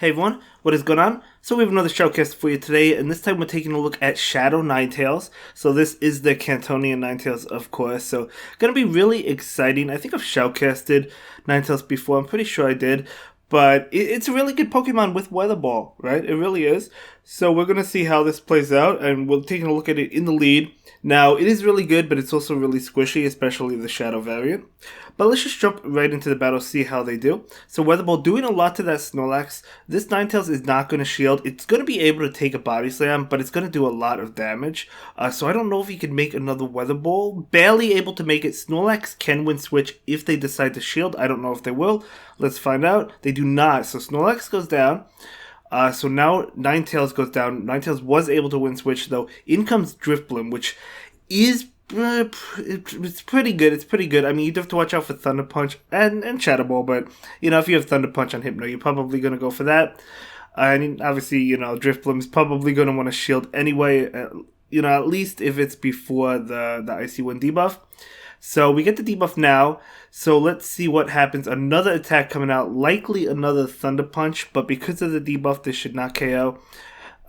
Hey everyone, what is going on? So we have another showcase for you today, and this time we're taking a look at Shadow Ninetales. So this is the Cantonian Ninetales, of course, so gonna be really exciting. I think I've showcasted Ninetales before, I'm pretty sure I did, but it's a really good Pokemon with Weather Ball, right? It really is. So we're gonna see how this plays out, and we're taking a look at it in the lead. Now, it is really good, but it's also really squishy, especially the Shadow variant. But let's just jump right into the battle, see how they do. So Weather Ball doing a lot to that Snorlax. This Ninetales is not going to shield. It's going to be able to take a Body Slam, but it's going to do a lot of damage. So I don't know if he can make another Weather Ball. Barely able to make it. Snorlax can win switch if they decide to shield. I don't know if they will. Let's find out. They do not. So Snorlax goes down. So now Ninetales goes down. Ninetales was able to win switch though. In comes Drifblim, which is it's pretty good. It's pretty good. I mean, you'd have to watch out for Thunder Punch and Shadow Ball, but you know, if you have Thunder Punch on Hypno, you're probably gonna go for that. I mean, obviously, you know, Drifblim is probably gonna want to shield anyway. You know, at least if it's before the Icy Wind debuff. So we get the debuff now. So let's see what happens. Another attack coming out, likely another Thunder Punch, but because of the debuff, this should not KO.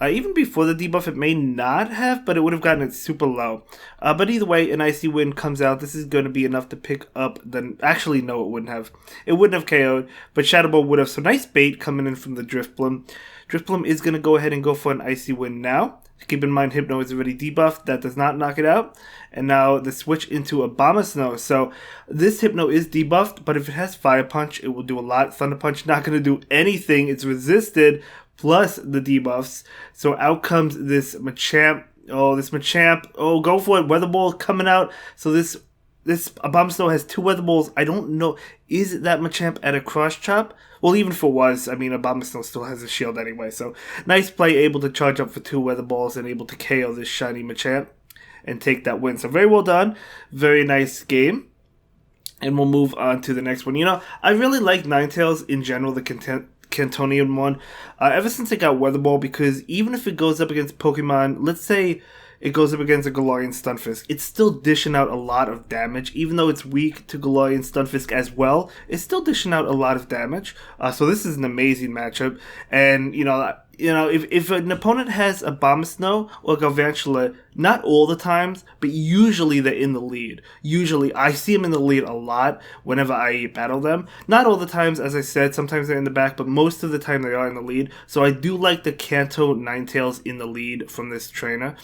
Even before the debuff, it may not have, but it would have gotten it super low. But either way, an Icy Wind comes out. This is going to be enough to pick up the... Actually, no, it wouldn't have. It wouldn't have KO'd, but Shadow Ball would have. So nice bait coming in from the Drifblim. Drifblim is going to go ahead and go for an Icy Wind now. Keep in mind, Hypno is already debuffed. That does not knock it out. And now the switch into Abomasnow. So this Hypno is debuffed, but if it has Fire Punch, it will do a lot. Thunder Punch not going to do anything. It's resisted, plus the debuffs. So out comes this Machamp. Oh, this Machamp. Oh, go for it. Weather Ball coming out. So this Abomasnow has two Weather Balls. I don't know. Is that Machamp at a cross chop? Well, even if it was, I mean, Abomasnow still has a shield anyway. So nice play, able to charge up for two Weather Balls and able to KO this shiny Machamp and take that win. So very well done. Very nice game. And we'll move on to the next one. You know, I really like Ninetales in general, the Cantonian one, ever since it got Weather Ball, because even if it goes up against Pokemon, let's say it goes up against a Galarian Stunfisk, it's still dishing out a lot of damage. Even though it's weak to Galarian Stunfisk as well, it's still dishing out a lot of damage. So this is an amazing matchup. And, you know, if an opponent has Abomasnow or Galvantula, not all the times, but usually they're in the lead. Usually, I see them in the lead a lot whenever I battle them. Not all the times, as I said, sometimes they're in the back, but most of the time they are in the lead. So I do like the Kanto Ninetales in the lead from this trainer.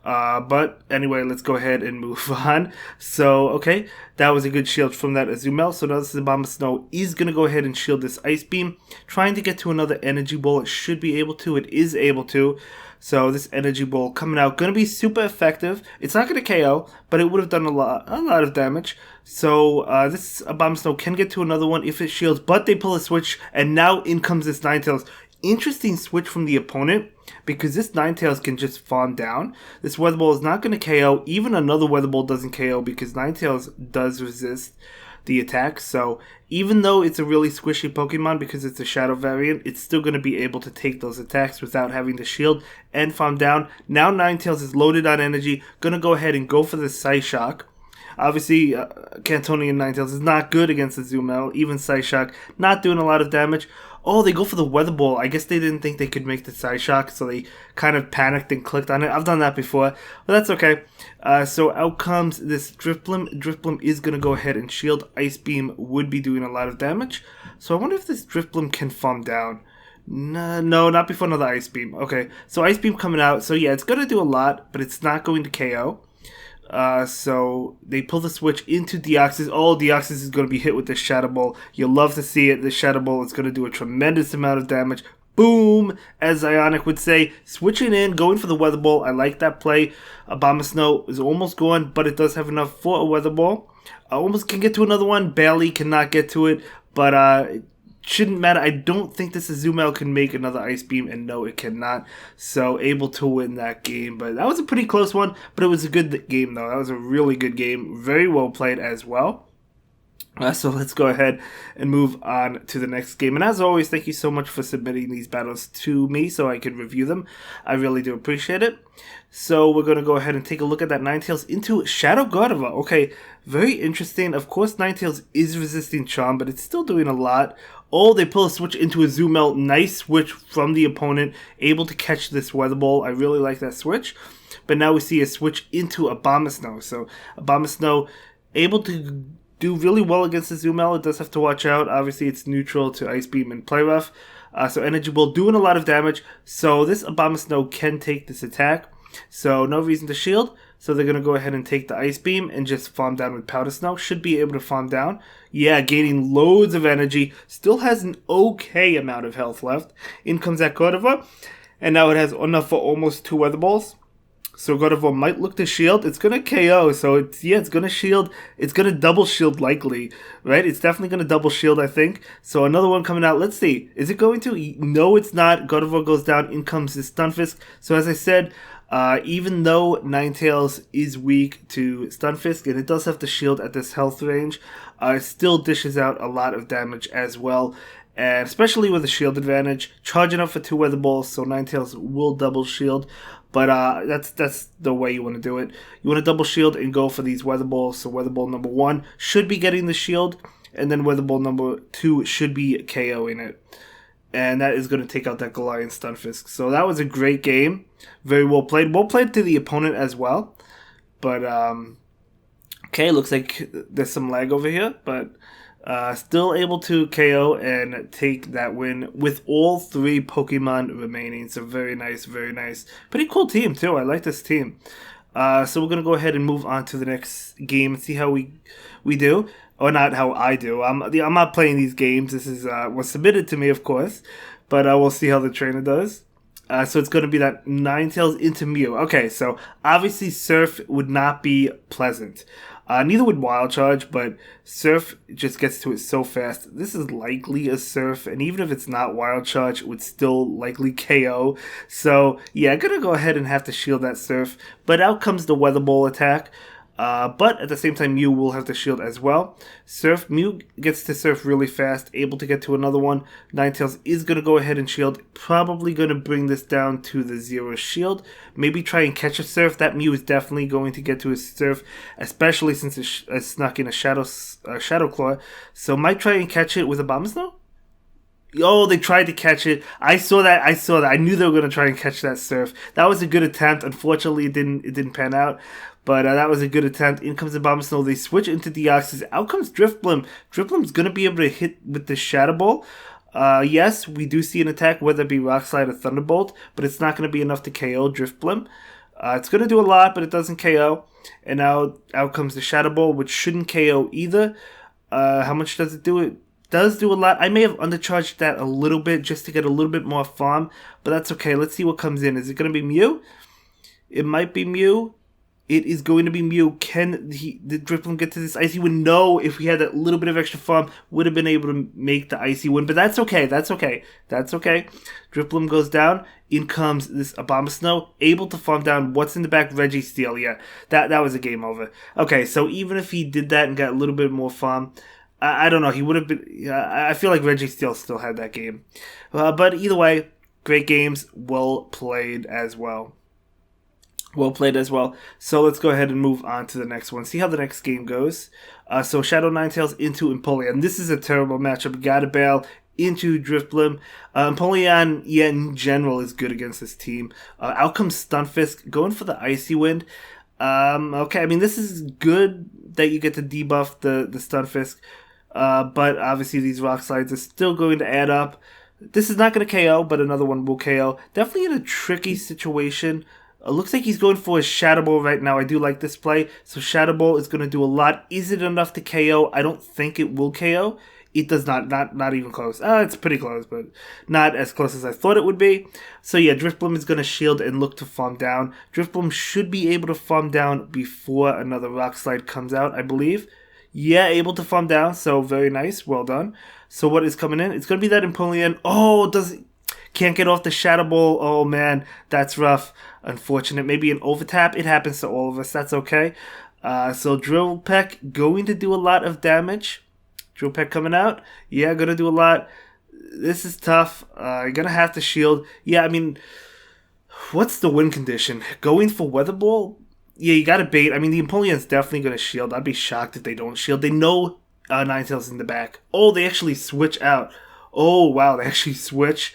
But anyway, let's go ahead and move on. So, okay, that was a good shield from that Azumel. So now this Abomasnow is going to go ahead and shield this Ice Beam. Trying to get to another Energy Ball. It should be able to. It is able to. So this Energy Ball coming out, going to be super effective. It's not going to KO, but it would have done a lot of damage. So this Abomasnow can get to another one if it shields, but they pull a switch, and now in comes this Ninetales. Interesting switch from the opponent, because this Ninetales can just farm down. This Weather Ball is not going to KO. Even another Weather Ball doesn't KO because Ninetales does resist the attack. So even though it's a really squishy Pokemon because it's a Shadow variant, it's still going to be able to take those attacks without having to shield and farm down. Now Ninetales is loaded on energy. Going to go ahead and go for the Psyshock. Obviously, Cantonian Ninetales is not good against the Azumel. Even Psyshock not doing a lot of damage. Oh, they go for the Weather Ball. I guess they didn't think they could make the Psyshock, so they kind of panicked and clicked on it. I've done that before, but that's okay. So out comes this Drifblim. Drifblim is going to go ahead and shield. Ice Beam would be doing a lot of damage. So I wonder if this Drifblim can farm down. No, not before another Ice Beam. Okay, so Ice Beam coming out. So yeah, it's going to do a lot, but it's not going to KO. So they pull the switch into Deoxys. Oh, Deoxys is going to be hit with the Shadow Ball. You'll love to see it. The Shadow Ball is going to do a tremendous amount of damage. Boom, as Ionic would say. Switching in, going for the Weather Ball. I like that play. Abomasnow is almost gone, but it does have enough for a Weather Ball. Almost can get to another one. Barely cannot get to it, but shouldn't matter. I don't think this Azumel can make another Ice Beam, and no, it cannot. So, able to win that game. But that was a pretty close one, but it was a good game, though. That was a really good game. Very well played as well. So let's go ahead and move on to the next game. And as always, thank you so much for submitting these battles to me so I can review them. I really do appreciate it. So we're going to go ahead and take a look at that Ninetales into Shadow Gardevoir. Okay, very interesting. Of course, Ninetales is resisting Charm, but it's still doing a lot. Oh, they pull a switch into a zoom out. Nice switch from the opponent. Able to catch this Weather Ball. I really like that switch. But now we see a switch into Abomasnow. So Abomasnow able to do really well against the zoom out. It does have to watch out. Obviously, it's neutral to Ice Beam and Play Rough. So Energy Ball doing a lot of damage. So this Abomasnow can take this attack. So no reason to shield. So they're going to go ahead and take the Ice Beam and just farm down with Powder Snow. Should be able to farm down. Yeah, gaining loads of energy. Still has an okay amount of health left. In comes that Gardevoir. And now it has enough for almost 2 Weather Balls. So Gardevoir might look to shield. It's going to KO. So it's going to shield. It's going to double shield likely. Right? It's definitely going to double shield, I think. So another one coming out. Let's see. Is it going to? No, it's not. Gardevoir goes down. In comes the Stunfisk. So as I said, even though Ninetales is weak to Stunfisk, and it does have to shield at this health range, it still dishes out a lot of damage as well. And especially with a shield advantage, charging up for 2 Weather Balls, so Ninetales will double shield. But that's the way you want to do it. You want to double shield and go for these Weather Balls. So Weather Ball number 1 should be getting the shield, and then Weather Ball number 2 should be KOing it. And that is going to take out that Galarian Stunfisk. So that was a great game. Very well played. Well played to the opponent as well. But, okay, looks like there's some lag over here. But still able to KO and take that win with all 3 Pokemon remaining. So very nice, very nice. Pretty cool team, too. I like this team. So we're going to go ahead and move on to the next game and see how we do. Or not how I do. I'm not playing these games. This is was submitted to me, of course. But we'll see how the trainer does. So it's going to be that Ninetales into Mew. Okay, so obviously Surf would not be pleasant. Neither would Wild Charge, but Surf just gets to it so fast. This is likely a Surf, and even if it's not Wild Charge, it would still likely KO. So, yeah, I'm going to go ahead and have to shield that Surf. But out comes the Weather Ball attack. But at the same time, Mew will have to shield as well. Mew gets to Surf really fast, able to get to another one. Ninetales is going to go ahead and shield. Probably going to bring this down to the 0 shield. Maybe try and catch a Surf. That Mew is definitely going to get to his Surf, especially since it snuck in a Shadow Claw. So might try and catch it with a Abomasnow? Oh, they tried to catch it. I saw that. I knew they were going to try and catch that Surf. That was a good attempt. Unfortunately, it didn't pan out. But that was a good attempt. In comes the Abomasnow. They switch into Deoxys. Out comes Drifblim. Drifblim's going to be able to hit with the Shadow Ball. Yes, we do see an attack, whether it be Rock Slide or Thunderbolt. But it's not going to be enough to KO Drifblim. It's going to do a lot, but it doesn't KO. And now out comes the Shadow Ball, which shouldn't KO either. How much does it do? It does do a lot. I may have undercharged that a little bit just to get a little bit more farm. But that's okay. Let's see what comes in. Is it going to be Mew? It might be Mew. It is going to be Mew. Can the Drifblim get to this Icy Wind? No. If we had that little bit of extra farm, would have been able to make the Icy Wind. But that's okay. That's okay. Drifblim goes down. In comes this Abomasnow. Able to farm down. What's in the back? Registeel. Yeah, that was a game over. Okay, so even if he did that and got a little bit more farm, I don't know. He would have been... I feel like Registeel still had that game. But either way, great games. Well played as well. So let's go ahead and move on to the next one. See how the next game goes. So Shadow Ninetales into Empoleon. This is a terrible matchup. Gardevoir into Drifblim. Empoleon, yeah, in general is good against this team. Out comes Stunfisk, going for the Icy Wind. Okay, I mean, this is good that you get to debuff the Stunfisk. But obviously these Rock Slides are still going to add up. This is not going to KO, but another one will KO. Definitely in a tricky situation. Looks like he's going for a Shadow Ball right now. I do like this play. So Shadow Ball is going to do a lot. Is it enough to KO? I don't think it will KO. It does not even close. It's pretty close, but not as close as I thought it would be. So yeah, Drifblim is going to shield and look to farm down. Drifblim should be able to farm down before another Rock Slide comes out, I believe. Yeah, able to farm down. So very nice. Well done. So what is coming in? It's going to be that Empoleon. Oh, can't get off the Shadow Ball. Oh man, that's rough. Unfortunate. Maybe an overtap. It happens to all of us. That's okay. So Drill Peck going to do a lot of damage. Drill Peck coming out. Yeah, going to do a lot. This is tough. You're going to have to shield. Yeah, I mean, what's the win condition? Going for Weather Ball? Yeah, you got to bait. I mean, the Empoleon's definitely going to shield. I'd be shocked if they don't shield. They know Ninetales in the back. Oh, they actually switch out. Oh, wow, they actually switch.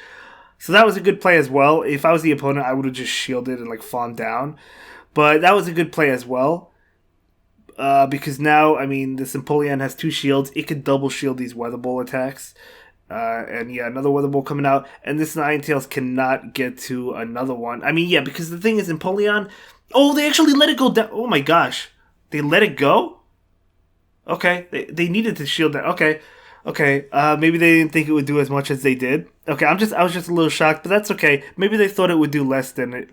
So that was a good play as well. If I was the opponent, I would have just shielded and like fawned down. But that was a good play as well. Because now, I mean, this Empoleon has 2 shields. It can double shield these Weather Ball attacks. And yeah, another Weather Ball coming out. And this Ninetales cannot get to another one. I mean, yeah, because the thing is, Empoleon... Oh, they actually let it go down. Oh my gosh. They let it go? Okay, they needed to shield that. Okay. Maybe they didn't think it would do as much as they did. Okay, I was just a little shocked, but that's okay. Maybe they thought it would do less than it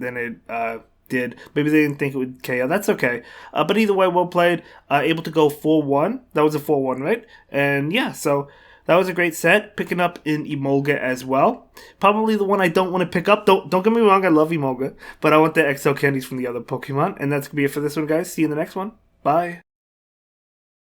did. Maybe they didn't think it would KO. That's okay. But either way, well played. Able to go 4-1. That was a 4-1, right? And yeah, so that was a great set. Picking up in Emolga as well. Probably the one I don't want to pick up. Don't get me wrong, I love Emolga, but I want the XO candies from the other Pokemon. And that's gonna be it for this one, guys. See you in the next one. Bye.